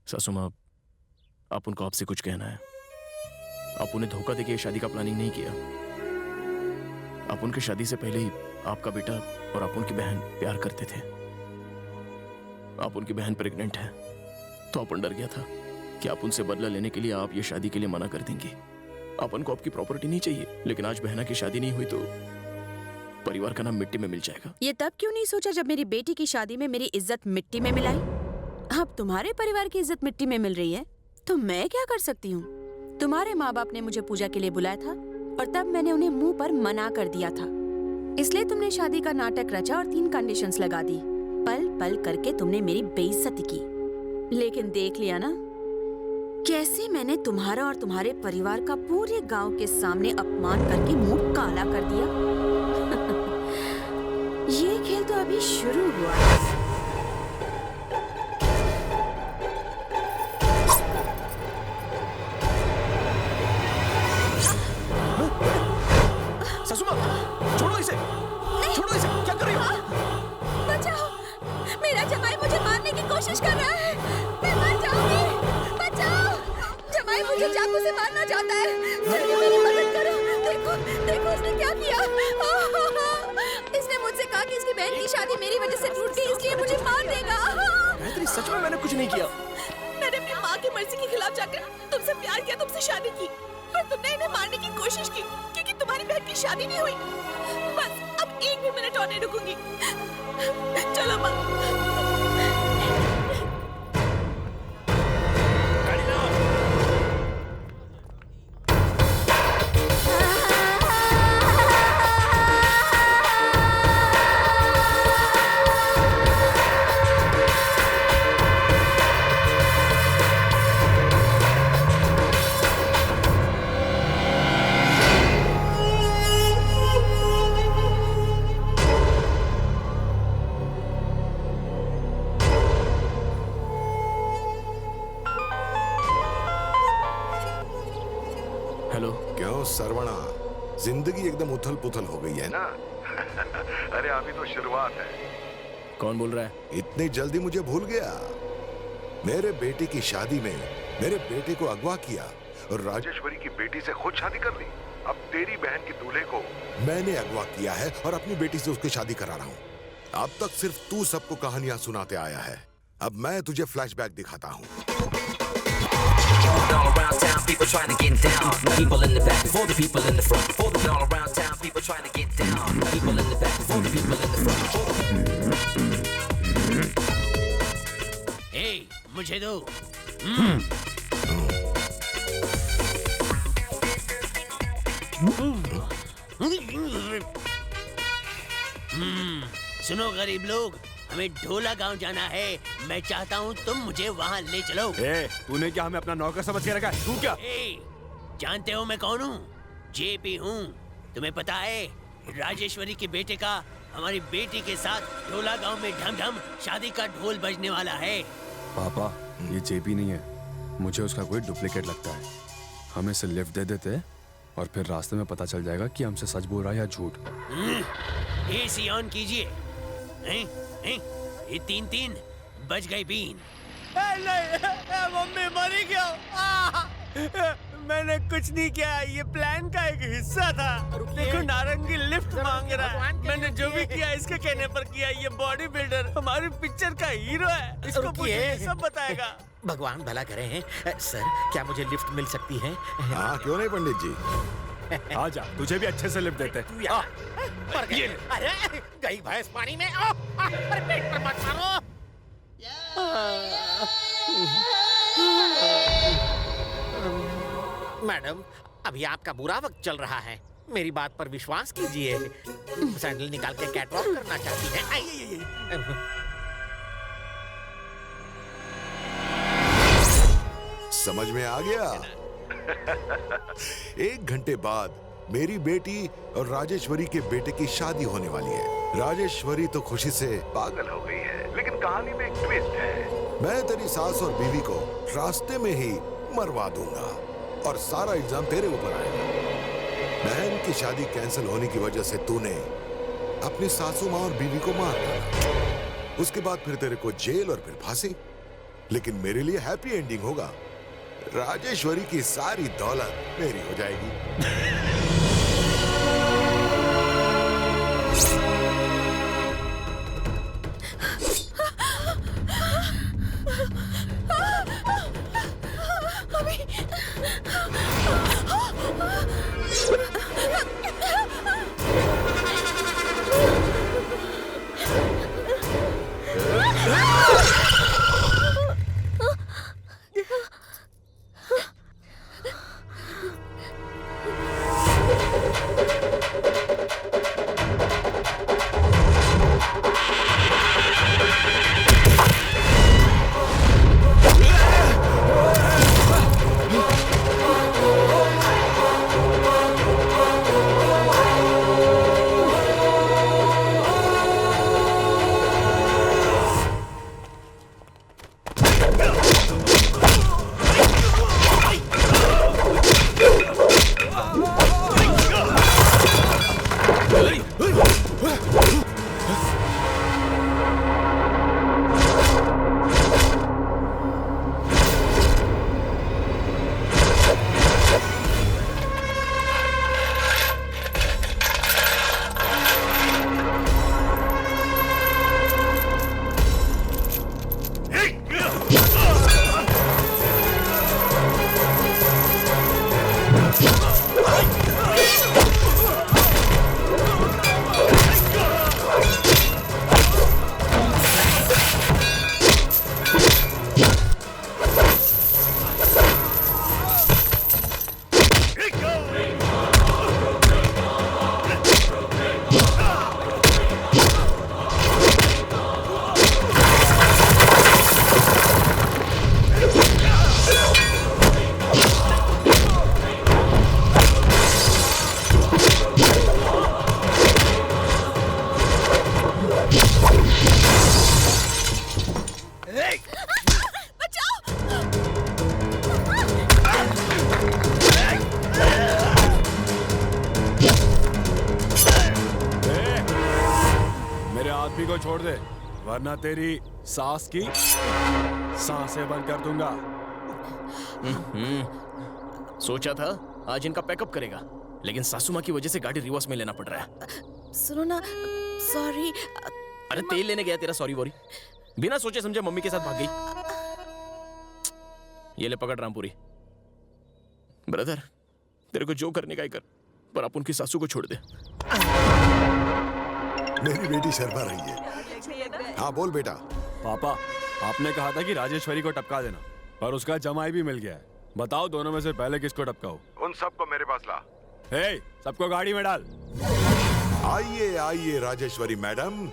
सासू माँ, आप उनको आपसे कुछ कहना है। आप उन्हें धोखा देके शादी का प्लानिंग नहीं किया। आप उनकी शादी से पहले ही आपका बेटा और आप उनकी बहन प्यार करते थे। आप उनकी बहन प्रेग्नेंट है तो अपन डर गया था कि आप उनसे बदला लेने के लिए आप ये शादी के लिए मना कर देंगी। अपन को आपकी प्रॉपर्टी नहीं चाहिए, लेकिन आज बहना की शादी नहीं हुई तो परिवार का नाम मिट्टी में मिल जाएगा। ये तब क्यों नहीं सोचा जब मेरी बेटी की शादी में मेरी इज्जत मिट्टी में मिलाई? अब तुम्हारे परिवार की इज्जत मिट्टी में मिल रही है तो मैं क्या कर सकती हूँ? तुम्हारे माँ बाप ने मुझे पूजा के लिए बुलाया था और तब मैंने उन्हें मुंह पर मना कर दिया था। इसलिए तुमने शादी का नाटक रचा और 3 कंडीशंस लगा दी। पल पल करके तुमने मेरी बेइज्जती की, लेकिन देख लिया ना कैसे मैंने तुम्हारा और तुम्हारे परिवार का पूरे गांव के सामने अपमान करके मुंह काला कर दिया। ये खेल तो अभी शुरू हुआ है। छोड़ो इसे, छोड़ो इसे, क्या कर रही हो? बचाओ, मेरा जमाई मुझे मारने की कोशिश कर रहा है। मैं मर जाऊंगी, बचाओ। जमाई मुझे चाकू से मारना चाहता है। जल्दी मेरी मदद करो। देखो, देखो उसने क्या किया। इसने मुझसे कहा कि इसकी बहन की शादी मेरी वजह से टूट गई, इसलिए मुझे मार देगा। गायत्री, सच में मैंने कुछ नहीं किया। मैंने अपनी माँ की मर्जी के खिलाफ जाकर तुमसे प्यार किया, तुमसे शादी की और तुमने इन्हें मारने की कोशिश की क्योंकि तुम्हारी बहन की शादी नहीं हुई। बस अब 1 भी मिनट और नहीं रुकूंगी। चलो माँ। हेलो। क्यों सरवणा, जिंदगी एकदम उथल पुथल हो गई है ना? अरे अभी तो शुरुआत है। कौन बोल रहा है? इतनी जल्दी मुझे भूल गया? मेरे बेटे की शादी में मेरे बेटे को अगवा किया और राजेश्वरी की बेटी से खुद शादी कर ली। अब तेरी बहन के दूल्हे को मैंने अगवा किया है और अपनी बेटी से उसकी शादी करा रहा हूँ। अब तक सिर्फ तू सबको कहानियां सुनाते आया है, अब मैं तुझे फ्लैशबैक दिखाता हूँ। All around town, people trying to get down. People in the back, for the people in the front. For the all around town, people trying to get down. People in the back, for the people in the front. Hey, मुझे दो। सुनो गरीब लोग, हमें ढोला गांव जाना है। मैं चाहता हूँ तुम मुझे वहाँ ले चलो। तूने क्या हमें अपना नौकर समझ के रखा है? तू क्या? जानते हो मैं कौन हूँ? जेपी हूँ। तुम्हें पता है राजेश्वरी के बेटे का हमारी बेटी के साथ ढोला गांव में ढम ढम शादी का ढोल बजने वाला है। पापा, ये जेपी नहीं है, मुझे उसका कोई डुप्लीकेट लगता है। हम इसे लिफ्ट दे देते और फिर रास्ते में पता चल जाएगा कि हमसे सच बोल रहा है या झूठ। एसी ऑन कीजिए। ये 3-3 बज गई बीन। नहीं, मम्मी मरी क्यों? मैंने कुछ नहीं किया, ये प्लान का एक हिस्सा था। देखो नारंगी लिफ्ट मांग रहा है। मैंने जो भी किया इसके कहने पर किया। ये बॉडी बिल्डर हमारी पिक्चर का हीरो है, इसको पूछिए, सब बताएगा। भगवान भला करे हैं। सर, क्या मुझे लिफ्ट मिल सकती है? हाँ, क्यों नहीं पंडित जी। आजा, तुझे भी अच्छे से लिफ्ट देते हैं। अरे गई भैंस पानी में। अरे पेट पर मत मारो। मैडम, अभी आपका बुरा वक्त चल रहा है, मेरी बात पर विश्वास कीजिए। सैंडल निकाल के कैटवॉक करना चाहती है। समझ में आ गया? 1 घंटे बाद मेरी बेटी और राजेश्वरी के बेटे की शादी होने वाली है। राजेश्वरी तो खुशी से पागल हो गई है, लेकिन कहानी में एक ट्विस्ट है। मैं तेरी सास और बीवी को रास्ते में ही मरवा दूंगा और सारा इल्जाम तेरे ऊपर आएगा। बहन की शादी कैंसिल होने की वजह से तूने अपनी सासू माँ और बीवी को मार डाला। उसके बाद फिर तेरे को जेल और फिर फांसी। लेकिन मेरे लिए हैप्पी एंडिंग होगा। राजेश्वरी की सारी दौलत मेरी हो जाएगी। को छोड़ दे, वरना तेरी सांस की सांसें बंद कर दूंगा। सोचा था आज इनका पैकअप करेगा, लेकिन सासू माँ की वजह से गाड़ी रिवर्स में लेना पड़ रहा है। सुनो ना, सॉरी। अरे तेल लेने गया तेरा सॉरी वॉरी, बिना सोचे समझे मम्मी के साथ भाग गई। ये ले पकड़ रामपुरी। ब्रदर, तेरे को जो करने का ही कर, पर आप उनकी सासू को छोड़ दे। मेरी बेटी शर्मा रही है। हाँ बोल बेटा। पापा, आपने कहा था कि राजेश्वरी को टपका देना, पर उसका जमाई भी मिल गया है। बताओ दोनों में से पहले किसको टपकाओ? उन सबको मेरे पास ला। हे, सबको गाड़ी में डाल। आइए आइए राजेश्वरी मैडम।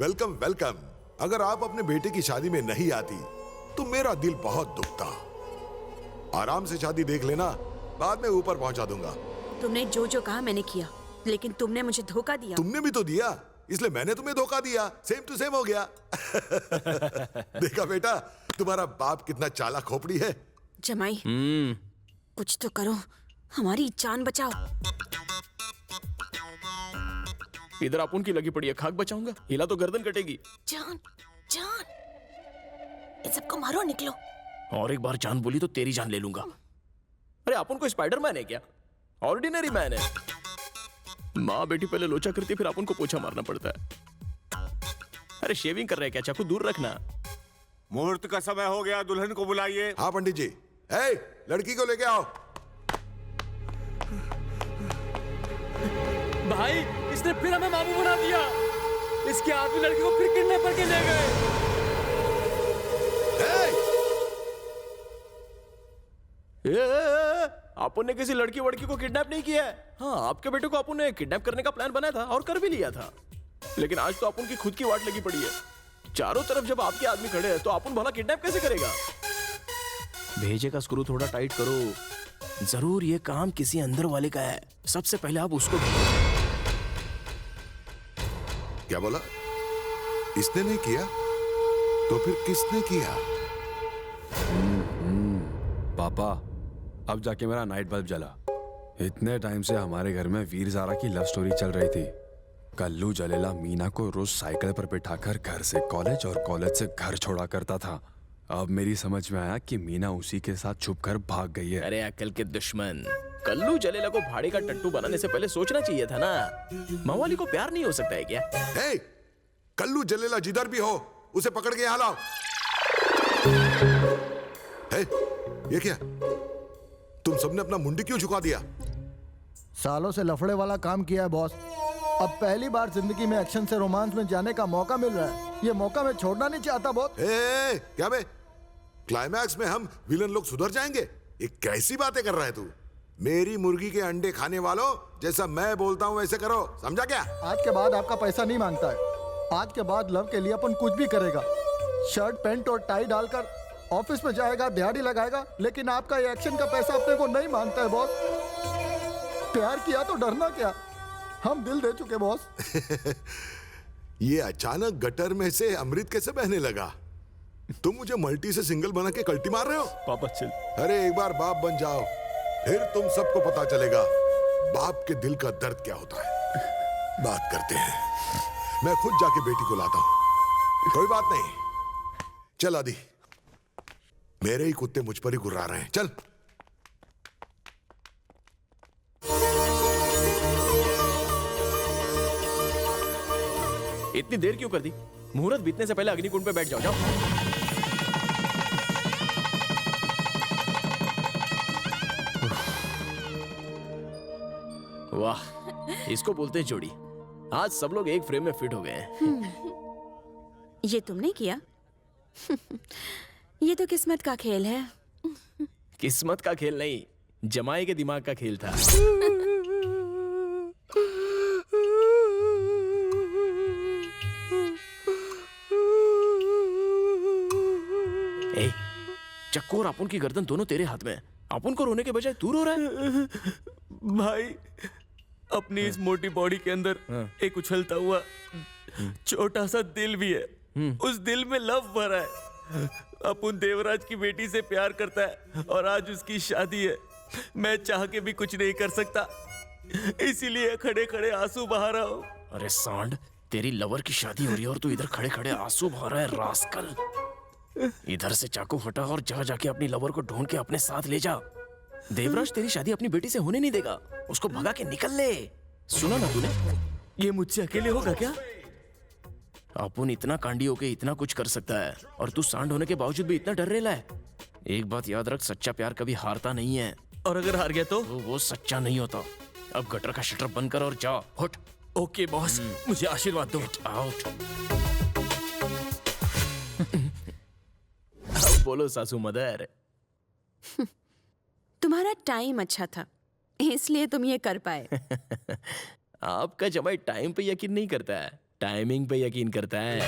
Welcome welcome. अगर आप अपने बेटे की शादी में नहीं आती तो मेरा दिल बहुत दुखता। आराम से शादी देख लेना, बाद में ऊपर पहुंचा दूंगा। तुमने जो जो कहा मैंने किया, लेकिन तुमने मुझे धोखा दिया। तुमने भी तो दिया, इसलिए मैंने तुम्हें धोखा दिया। सेम टू सेम हो गया। देखा बेटा, तुम्हारा बाप कितना चालाक खोपड़ी है। जमाई, कुछ तो करो, हमारी जान बचाओ। इधर आप उनकी लगी पड़ी है, खाक बचाऊंगा, हिला तो गर्दन कटेगी। जान जान, इन सबको मारो, निकलो। और एक बार जान बोली तो तेरी जान ले लूंगा। अरे आप उनको स्पाइडरमैन है क्या? ऑर्डिनरी मैन है। माँ बेटी पहले लोचा करती, फिर आप उनको पोछा मारना पड़ता है। अरे शेविंग कर रहे हैं क्या? चाकू दूर रखना। मुहूर्त का समय हो गया, दुल्हन को बुलाइए। हाँ पंडित जी। ए, लड़की को लेके आओ। भाई, इसने फिर हमें मामू बना दिया। इसके आदमी लड़की को फिर किडनैप करके ले गए। आपन ने किसी लड़की वड़की को किडनैप नहीं किया है। हाँ, आपके बेटे को आपन ने किडनैप करने का प्लान बनाया था और कर भी लिया था, लेकिन आज तो आपन की खुद की वाट लगी पड़ी है। चारों तरफ जब आपके आदमी खड़े हैं तो आपन भला किडनैप कैसे करेगा? भेजे का स्क्रू थोड़ा टाइट करो। जरूर ये काम किसी अंदर वाले का है। सबसे पहले आप उसको क्या बोला? इसने नहीं किया तो फिर किसने किया? पापा, अब जाके मेरा नाइट बल्ब जला। इतने टाइम से हमारे घर में वीर ज़ारा की लव स्टोरी चल रही थी। कल्लू जलेला मीना को रोज साइकिल पर बिठाकर घर से कॉलेज और कॉलेज से घर छोड़ा करता था। अब मेरी समझ में आया कि मीना उसी के साथ छुप कर भाग गई है। अरे अक्ल के दुश्मन, कल्लू जलेला को भाड़े का टट्टू बनाने से पहले सोचना चाहिए था ना। मवाली को प्यार नहीं हो सकता है क्या? हे, कल्लू जलेला जिधर भी हो उसे पकड़ के यहाँ लाओ। हे, ये क्या? तुम सबने अपना मुंडी क्यों झुका दिया? सालों से लफड़े वाला काम किया है बॉस। अब पहली बार जिंदगी में एक्शन से रोमांस में जाने का मौका मिल रहा है। ये मौका मैं छोड़ना नहीं चाहता बॉस। क्या बे? क्लाइमैक्स में हम विलन लोग सुधर जाएंगे? ये कैसी बातें कर रहा है तू? मेरी मुर्गी के अंडे खाने वालों, जैसा मैं बोलता हूँ वैसे करो, समझा क्या? आज के बाद आपका पैसा नहीं मांगता है। आज के बाद लव के लिए अपन कुछ भी करेगा। शर्ट पैंट और टाई डालकर ऑफिस में जाएगा, दिहाड़ी लगाएगा, लेकिन आपका ये एक्शन का पैसा अपने को नहीं मांगता है बॉस। प्यार किया तो डरना क्या? हम दिल दे चुके बॉस। ये अचानक गटर में से अमृत कैसे बहने लगा? तुम मुझे मल्टी से सिंगल बना के कल्टी मार रहे हो? पापा चल। अरे एक बार बाप बन जाओ, फिर तुम सबको पता चलेगा बाप के दिल का दर्द क्या होता है। बात करते हैं, मैं खुद जाके बेटी को लाता हूं। कोई बात नहीं, चल आदि, मेरे ही कुत्ते मुझ पर ही गुर्रा रहे हैं। चल। इतनी देर क्यों कर दी? मुहूर्त बीतने से पहले अग्निकुंड पे बैठ जाओ। जाओ। वाह, इसको बोलते हैं जोड़ी। आज सब लोग एक फ्रेम में फिट हो गए हैं। ये तुमने किया? ये तो किस्मत का खेल है। किस्मत का खेल नहीं, जमाए के दिमाग का खेल था। ए, चक्कू और अपुन की गर्दन दोनों तेरे हाथ में है। अपुन को रोने के बजाय तू रो रहा है। भाई, अपनी इस मोटी बॉडी के अंदर एक उछलता हुआ छोटा सा दिल भी है। उस दिल में लव भरा है। अपुन देवराज की बेटी से प्यार करता है और आज उसकी शादी है। मैं चाह के भी कुछ नहीं कर सकता, इसीलिए खड़े खड़े आंसू बहा रहा हूँ। अरे सांड, तेरी लवर की शादी हो रही है और तू इधर खड़े खड़े आंसू बहा रहा है, रास्कल। इधर से चाकू हटा और जा जाके अपनी लवर को ढूंढ के अपने साथ ले जा। देवराज तेरी शादी अपनी बेटी से होने नहीं देगा। उसको भगा के निकल ले। सुना ना तूने? ये मुझसे अकेले होगा क्या? अपुन इतना कांडी होके इतना कुछ कर सकता है और तू सांड होने के बावजूद भी इतना डर रहा है। एक बात याद रख, सच्चा प्यार कभी हारता नहीं है। और अगर हार गया तो? वो सच्चा नहीं होता। अब गटर का शटर बंद कर और जा। हट। ओके बॉस, मुझे आशीर्वाद दो। आउट। अब बोलो सासू मदर। तुम्हारा टाइम अच्छा था, इसलिए तुम ये कर पाए। आपका जमाई टाइम पे यकीन नहीं करता है, टाइमिंग पे यकीन करता है।